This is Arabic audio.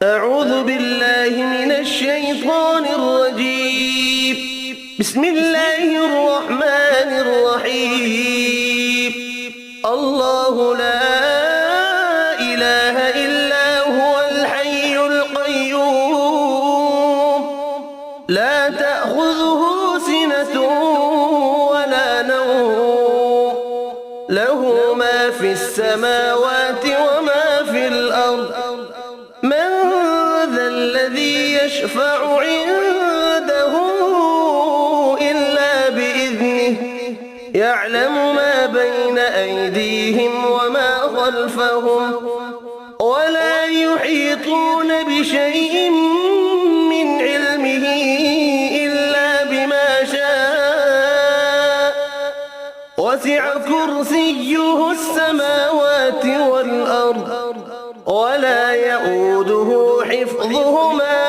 أعوذ بالله من الشيطان الرجيم. بسم الله الرحمن الرحيم. الله لا إله إلا هو الحي القيوم لا تأخذه سنة ولا نوم له ما في السماوات وما في الأرض من ذا الذي يشفع عنده إلا بإذنه يعلم ما بين أيديهم وما خلفهم ولا يحيطون بشيء من علمه إلا بما شاء وسع كرسيه السماوات والأرض ولا يؤوده حفظهما